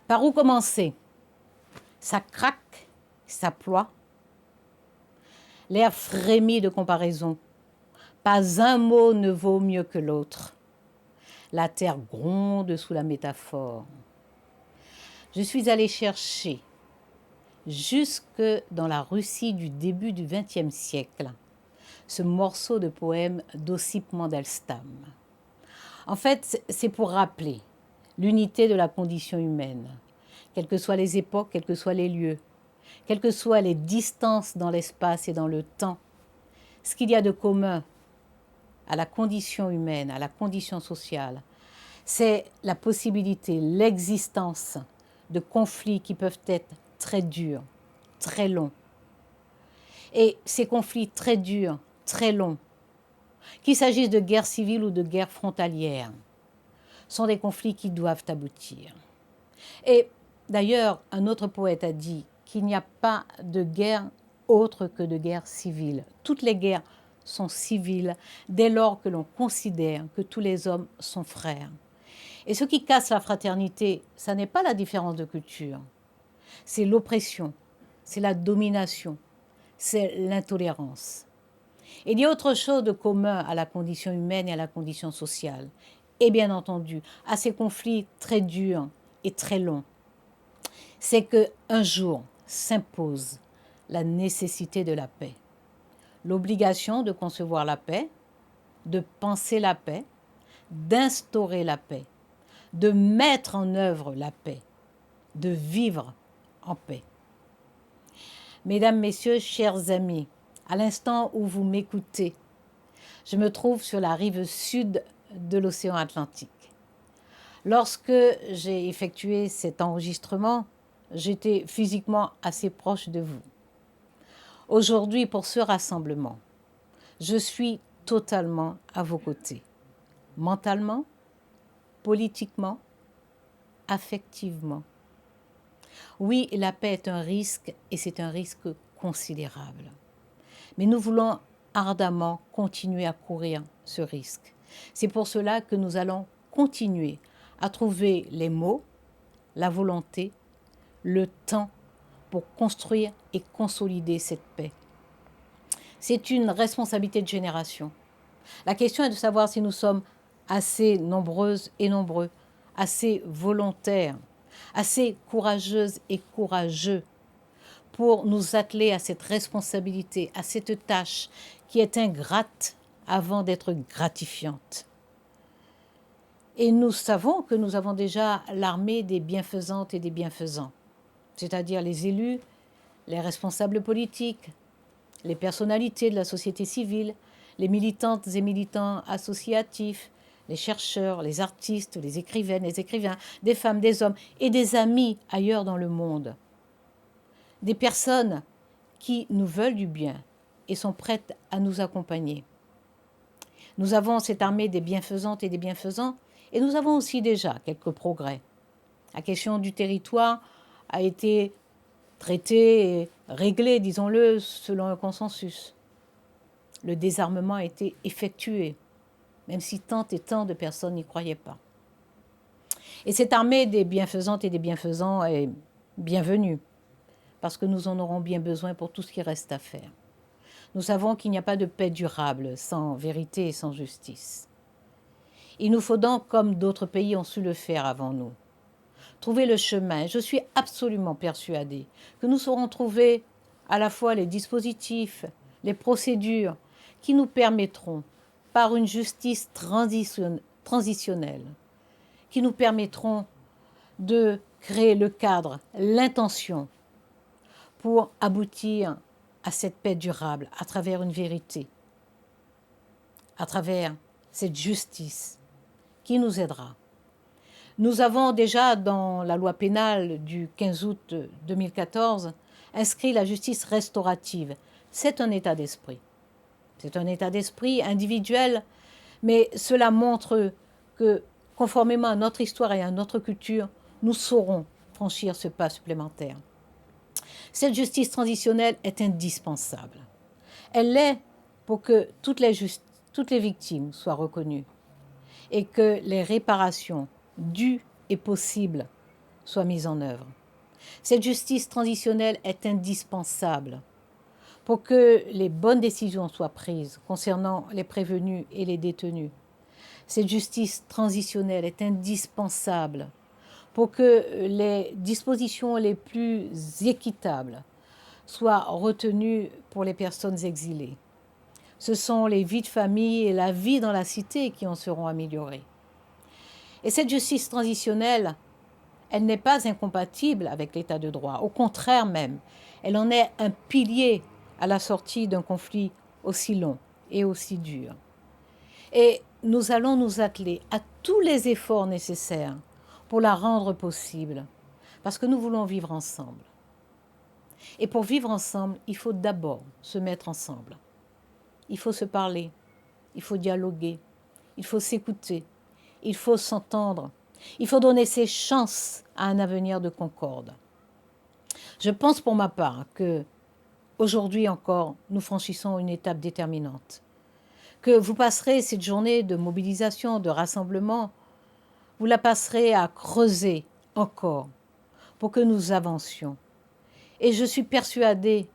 Par où commencer? Ça craque, ça ploie. L'air frémit de comparaison. Pas un mot ne vaut mieux que l'autre. La terre gronde sous la métaphore. Je suis allée chercher, jusque dans la Russie du début du XXe siècle, ce morceau de poème d'Ossip Mandelstam. En fait, c'est pour rappeler l'unité de la condition humaine, quelles que soient les époques, quels que soient les lieux, quelles que soient les distances dans l'espace et dans le temps. Ce qu'il y a de commun à la condition humaine, à la condition sociale, c'est la possibilité, l'existence de conflits qui peuvent être très durs, très longs. Et ces conflits très durs, très longs, qu'il s'agisse de guerres civiles ou de guerres frontalières, sont des conflits qui doivent aboutir. Et d'ailleurs, un autre poète a dit qu'il n'y a pas de guerre autre que de guerre civile. Toutes les guerres sont civiles dès lors que l'on considère que tous les hommes sont frères. Et ce qui casse la fraternité, ce n'est pas la différence de culture, c'est l'oppression, c'est la domination, c'est l'intolérance. Il y a autre chose de commun à la condition humaine et à la condition sociale, et bien entendu à ces conflits très durs et très longs. C'est qu'un jour s'impose la nécessité de la paix, l'obligation de concevoir la paix, de penser la paix, d'instaurer la paix, de mettre en œuvre la paix, de vivre en paix. Mesdames, Messieurs, chers amis, à l'instant où vous m'écoutez, je me trouve sur la rive sud de l'océan Atlantique. Lorsque j'ai effectué cet enregistrement, j'étais physiquement assez proche de vous. Aujourd'hui, pour ce rassemblement, je suis totalement à vos côtés, mentalement, politiquement, affectivement. Oui, la paix est un risque et c'est un risque considérable. Mais nous voulons ardemment continuer à courir ce risque. C'est pour cela que nous allons continuer à trouver les mots, la volonté, le temps pour construire et consolider cette paix. C'est une responsabilité de génération. La question est de savoir si nous sommes assez nombreuses et nombreux, assez volontaires, assez courageuses et courageux pour nous atteler à cette responsabilité, à cette tâche qui est ingrate avant d'être gratifiante. Et nous savons que nous avons déjà l'armée des bienfaisantes et des bienfaisants, c'est-à-dire les élus, les responsables politiques, les personnalités de la société civile, les militantes et militants associatifs, les chercheurs, les artistes, les écrivaines, les écrivains, des femmes, des hommes et des amis ailleurs dans le monde. Des personnes qui nous veulent du bien et sont prêtes à nous accompagner. Nous avons cette armée des bienfaisantes et des bienfaisants et nous avons aussi déjà quelques progrès. La question du territoire a été traitée et réglée, disons-le, selon un consensus. Le désarmement a été effectué, même si tant et tant de personnes n'y croyaient pas. Et cette armée des bienfaisantes et des bienfaisants est bienvenue, parce que nous en aurons bien besoin pour tout ce qui reste à faire. Nous savons qu'il n'y a pas de paix durable sans vérité et sans justice. Il nous faut donc, comme d'autres pays ont su le faire avant nous, trouver le chemin. Je suis absolument persuadée que nous saurons trouver à la fois les dispositifs, les procédures qui nous permettront, par une justice transitionnelle, qui nous permettront de créer le cadre, l'intention pour aboutir à cette paix durable à travers une vérité, à travers cette justice qui nous aidera. Nous avons déjà dans la loi pénale du 15 août 2014 inscrit la justice restaurative. C'est un état d'esprit. C'est un état d'esprit individuel, mais cela montre que, conformément à notre histoire et à notre culture, nous saurons franchir ce pas supplémentaire. Cette justice transitionnelle est indispensable. Elle l'est pour que toutes les victimes soient reconnues et que les réparations dues et possibles soit mise en œuvre. Cette justice transitionnelle est indispensable pour que les bonnes décisions soient prises concernant les prévenus et les détenus. Cette justice transitionnelle est indispensable pour que les dispositions les plus équitables soient retenues pour les personnes exilées. Ce sont les vies de famille et la vie dans la cité qui en seront améliorées. Et cette justice transitionnelle, elle n'est pas incompatible avec l'état de droit. Au contraire même, elle en est un pilier à la sortie d'un conflit aussi long et aussi dur. Et nous allons nous atteler à tous les efforts nécessaires pour la rendre possible, parce que nous voulons vivre ensemble. Et pour vivre ensemble, il faut d'abord se mettre ensemble. Il faut se parler, il faut dialoguer, il faut s'écouter, il faut s'entendre, il faut donner ses chances à un avenir de concorde. Je pense pour ma part que aujourd'hui encore, nous franchissons une étape déterminante. Que vous passerez cette journée de mobilisation, de rassemblement, vous la passerez à creuser encore pour que nous avancions. Et je suis persuadée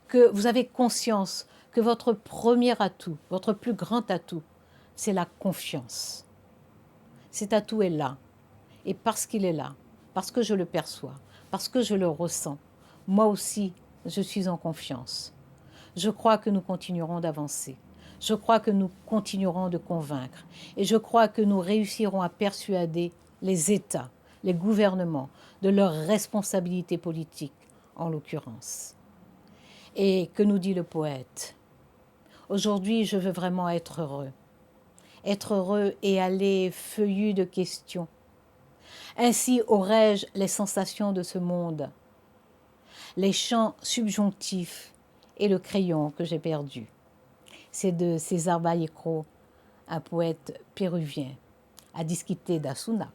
que vous avez conscience que votre premier atout, votre plus grand atout, c'est la confiance. Cet atout est là. Et parce qu'il est là, parce que je le perçois, parce que je le ressens, moi aussi, je suis en confiance. Je crois que nous continuerons d'avancer. Je crois que nous continuerons de convaincre. Et je crois que nous réussirons à persuader les États, les gouvernements, de leurs responsabilités politiques, en l'occurrence. Et que nous dit le poète? Aujourd'hui, je veux vraiment être heureux. Être heureux et aller feuillu de questions. Ainsi aurais-je les sensations de ce monde, les chants subjonctifs et le crayon que j'ai perdu. C'est de César Vallejo, un poète péruvien, à discuter d'Asuna.